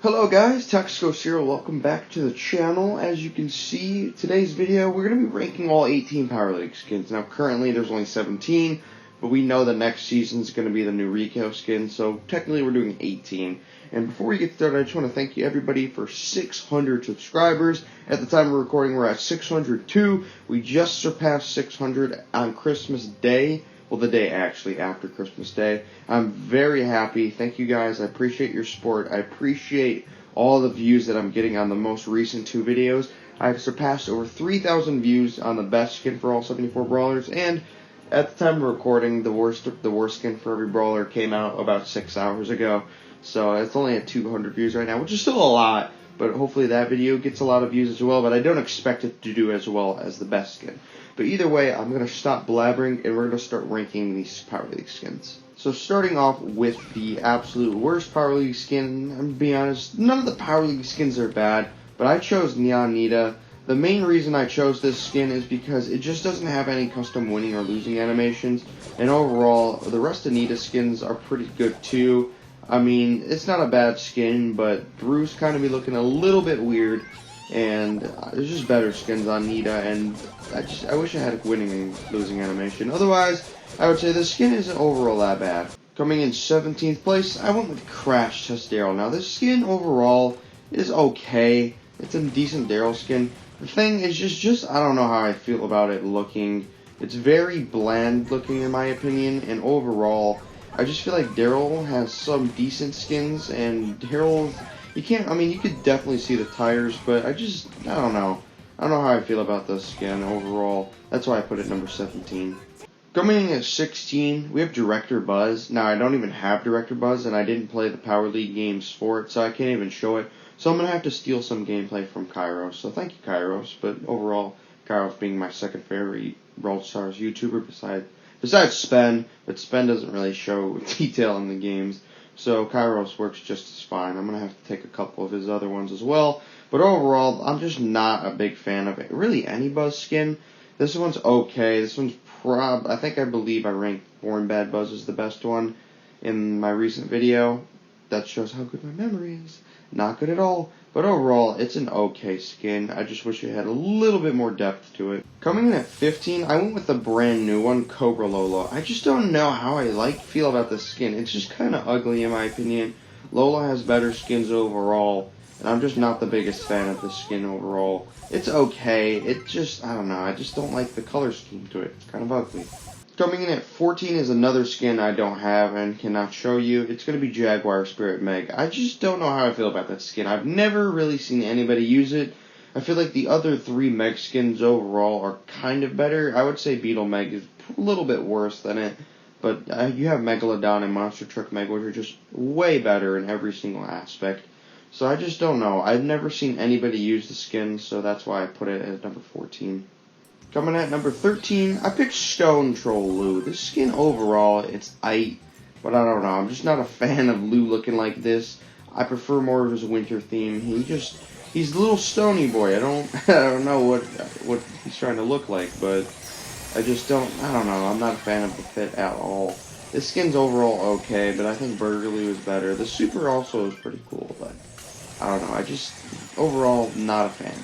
Hello guys, Texcos here, welcome back to the channel. As you can see, today's video, we're going to be ranking all 18 Power League skins. Now currently there's only 17, but we know the next season is going to be the new Rico skin, so technically we're doing 18. And before we get started, I just want to thank you everybody for 600 subscribers. At the time of recording, we're at 602. We just surpassed 600 on Christmas Day. Well, the day actually after Christmas Day. I'm very happy. Thank you guys. I appreciate your support. I appreciate all the views that I'm getting on the most recent two videos. I've surpassed over 3,000 views on the best skin for all 74 brawlers, and at the time of recording, the worst skin for every brawler came out about 6 hours ago. So it's only at 200 views right now, which is still a lot, but hopefully that video gets a lot of views as well, but I don't expect it to do as well as the best skin. But either way, I'm going to stop blabbering, and we're going to start ranking these Power League skins. So starting off with the absolute worst Power League skin, I'm going to be honest, none of the Power League skins are bad, but I chose Neon Nita. The main reason I chose this skin is because it just doesn't have any custom winning or losing animations, and overall, the rest of Nita skins are pretty good too. I mean, it's not a bad skin, but Bruce kind of be looking a little bit weird, and there's just better skins on Nita, and I wish I had a winning and losing animation. Otherwise, I would say the skin isn't overall that bad. Coming in 17th place, I went with Crash Test Daryl. Now, this skin overall is okay. It's a decent Daryl skin. The thing is just I don't know how I feel about it looking. It's very bland looking in my opinion, and overall, I just feel like Daryl has some decent skins, and Daryl, you could definitely see the tires, but I don't know. I don't know how I feel about this skin overall. That's why I put it number 17. Coming in at 16, we have Director Buzz. Now, I don't even have Director Buzz, and I didn't play the Power League games for it, so I can't even show it. So I'm going to have to steal some gameplay from Kairos. So thank you, Kairos. But overall, Kairos being my second favorite Brawl Stars YouTuber besides Spen, but Spen doesn't really show detail in the games, so Kairos works just as fine. I'm going to have to take a couple of his other ones as well, but overall, I'm just not a big fan of really any Buzz skin. This one's okay. This one's I believe I ranked Born Bad Buzz as the best one in my recent video. That shows how good my memory is. Not good at all. But overall, it's an okay skin. I just wish it had a little bit more depth to it. Coming in at 15, I went with the brand new one, Cobra Lola. I just don't know how I feel about this skin. It's just kind of ugly in my opinion. Lola has better skins overall, and I'm just not the biggest fan of this skin overall. It's okay. I don't know. I just don't like the color scheme to it. It's kind of ugly. Coming in at 14 is another skin I don't have and cannot show you. It's going to be Jaguar Spirit Meg. I just don't know how I feel about that skin. I've never really seen anybody use it. I feel like the other three Meg skins overall are kind of better. I would say Beetle Meg is a little bit worse than it. But you have Megalodon and Monster Truck Meg, which are just way better in every single aspect. So I just don't know. I've never seen anybody use the skin, so that's why I put it at number 14. Coming at number 13, I picked Stone Troll Lou. This skin overall, it's aight, but I don't know. I'm just not a fan of Lou looking like this. I prefer more of his winter theme. He's a little stony boy. I don't know what he's trying to look like, but I don't know. I'm not a fan of the fit at all. This skin's overall okay, but I think Burgerly was better. The super also is pretty cool, but I don't know. Overall, not a fan.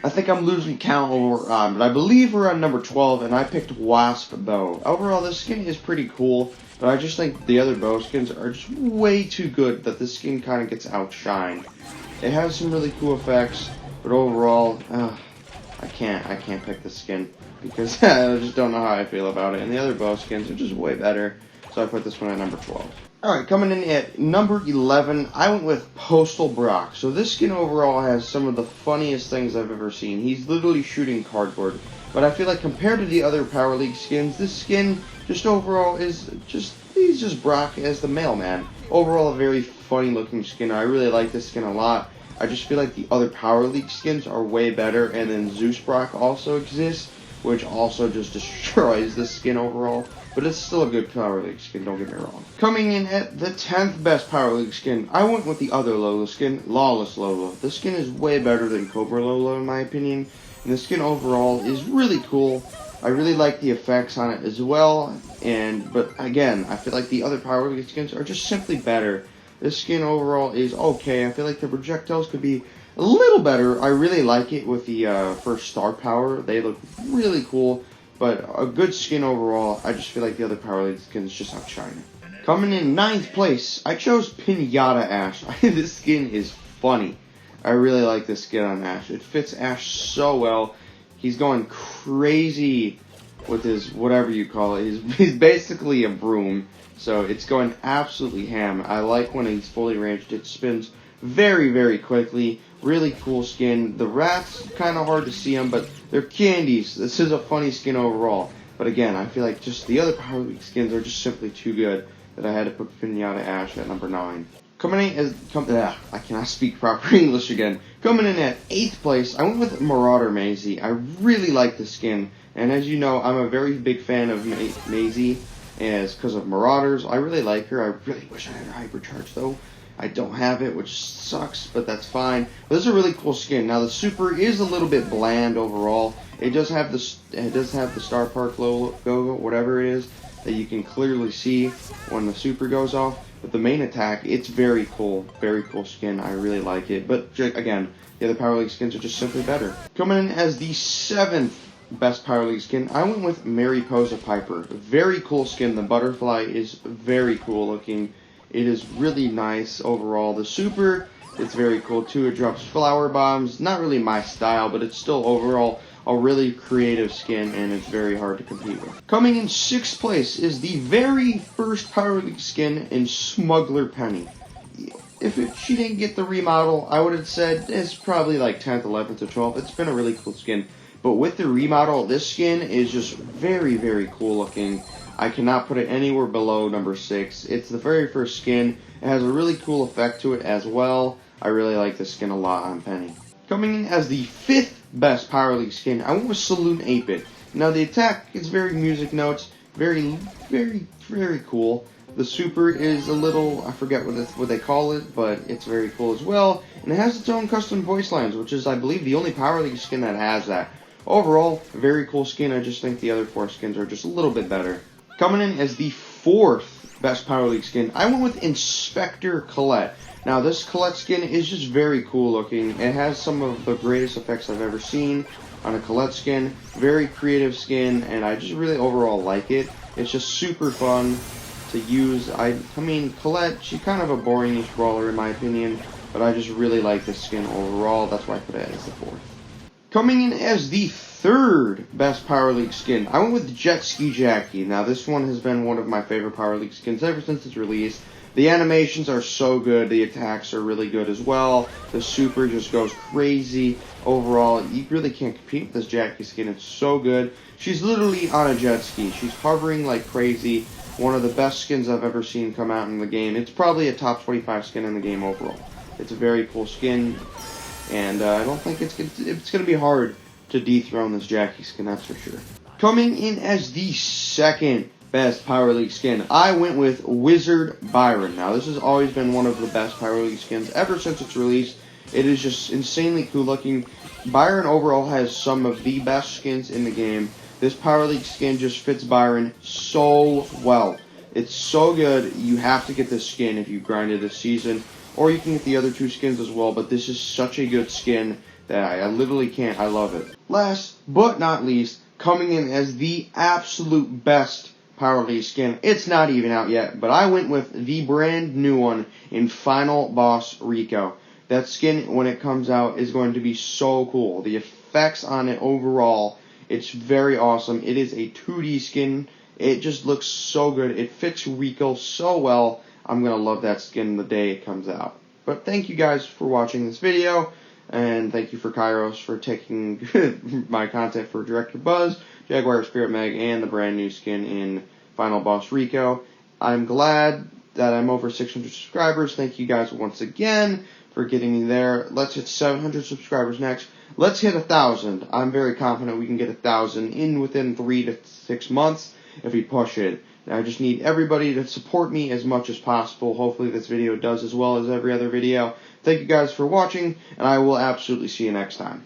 I think I'm losing count but I believe we're on number 12, and I picked Wasp Bow. Overall, this skin is pretty cool, but I just think the other bow skins are just way too good that this skin kind of gets outshined. It has some really cool effects, but overall, I can't pick this skin because I just don't know how I feel about it. And the other bow skins are just way better, so I put this one at number 12. Alright, coming in at number 11, I went with Postal Brock. So this skin overall has some of the funniest things I've ever seen. He's literally shooting cardboard. But I feel like compared to the other Power League skins, this skin just overall he's just Brock as the mailman. Overall a very funny looking skin. I really like this skin a lot. I just feel like the other Power League skins are way better, and then Zeus Brock also exists, which also just destroys the skin overall. But it's still a good Power League skin, don't get me wrong. Coming in at the 10th best Power League skin, I went with the other Lola skin, Lawless Lolo. This skin is way better than Cobra Lola in my opinion, and the skin overall is really cool. I really like the effects on it as well, but again, I feel like the other Power League skins are just simply better. This skin overall is okay. I feel like the projectiles could be a little better. I really like it with the first star power. They look really cool, but a good skin overall. I just feel like the other Power League skins just outshine it. Coming in 9th place, I chose Pinata Ash. This skin is funny. I really like this skin on Ash. It fits Ash so well. He's going crazy with his, whatever you call it. He's basically a broom, so it's going absolutely ham. I like when he's fully ranged. It spins very, very quickly. Really cool skin. The rats, kind of hard to see them, but they're candies. This is a funny skin overall. But again, I feel like just the other Power League skins are just simply too good that I had to put Pinata Ash at number 9. Coming in as I cannot speak proper English again. Coming in at 8th place, I went with Marauder Maisy. I really like the skin, and as you know, I'm a very big fan of Maisy, as because of Marauders. I really like her. I really wish I had her hypercharge though. I don't have it, which sucks, but that's fine. But this is a really cool skin. Now the super is a little bit bland overall. It does have the Star Park logo, whatever it is, that you can clearly see when the super goes off. But the main attack, it's very cool skin. I really like it. But again, the other Power League skins are just simply better. Coming in as the 7th best Power League skin, I went with Mariposa Piper. Very cool skin. The butterfly is very cool looking. It is really nice overall. The super, it's very cool too. It drops flower bombs. Not really my style, but it's still overall a really creative skin, and it's very hard to compete with. Coming in 6th place is the very first Power League skin in Smuggler Penny. If she didn't get the remodel, I would have said it's probably like 10th, 11th, or 12th. It's been a really cool skin. But with the remodel, this skin is just very, very cool looking. I cannot put it anywhere below number 6. It's the very first skin. It has a really cool effect to it as well. I really like this skin a lot on Penny. Coming in as the 5th best Power League skin, I went with Saloon 8-Bit. Now the attack is very music notes, very, very, very cool. The super is a little, I forget what they call it, but it's very cool as well. And it has its own custom voice lines, which is, I believe, the only Power League skin that has that. Overall, a very cool skin. I just think the other 4 skins are just a little bit better. Coming in as the 4th best Power League skin, I went with Inspector Colette. Now this Colette skin is just very cool looking. It has some of the greatest effects I've ever seen on a Colette skin. Very creative skin, and I just really overall like it. It's just super fun to use. I mean, Colette, she's kind of a boring-ish brawler in my opinion, but I just really like this skin overall. That's why I put it as the 4th. Coming in as the 3rd best Power League skin, I went with Jet Ski Jackie. Now this one has been one of my favorite Power League skins ever since its release. The animations are so good. The attacks are really good as well. The super just goes crazy. Overall, you really can't compete with this Jackie skin. It's so good. She's literally on a jet ski. She's hovering like crazy. One of the best skins I've ever seen come out in the game. It's probably a top 25 skin in the game overall. It's a very cool skin, and I don't think it's going to be hard to dethrone this Jackie skin, that's for sure. Coming in as the 2nd best Power League skin, I went with Wizard Byron. Now this has always been one of the best Power League skins ever since its release. It is just insanely cool looking. Byron overall has some of the best skins in the game. This Power League skin just fits Byron so well. It's so good. You have to get this skin if you grinded this season, or you can get the other 2 skins as well, but this is such a good skin that I literally can't. I love it. Last but not least, coming in as the absolute best Power League skin. It's not even out yet, but I went with the brand new one in Final Boss Rico. That skin, when it comes out, is going to be so cool. The effects on it overall, it's very awesome. It is a 2D skin. It just looks so good. It fits Rico so well. I'm going to love that skin the day it comes out. But thank you guys for watching this video. And thank you for Kairos for taking my content for Director Buzz, Jaguar Spirit Meg, and the brand new skin in Final Boss Rico. I'm glad that I'm over 600 subscribers. Thank you guys once again for getting me there. Let's hit 700 subscribers next. Let's hit 1,000. I'm very confident we can get 1,000 within 3 to 6 months if we push it. I just need everybody to support me as much as possible. Hopefully this video does as well as every other video. Thank you guys for watching, and I will absolutely see you next time.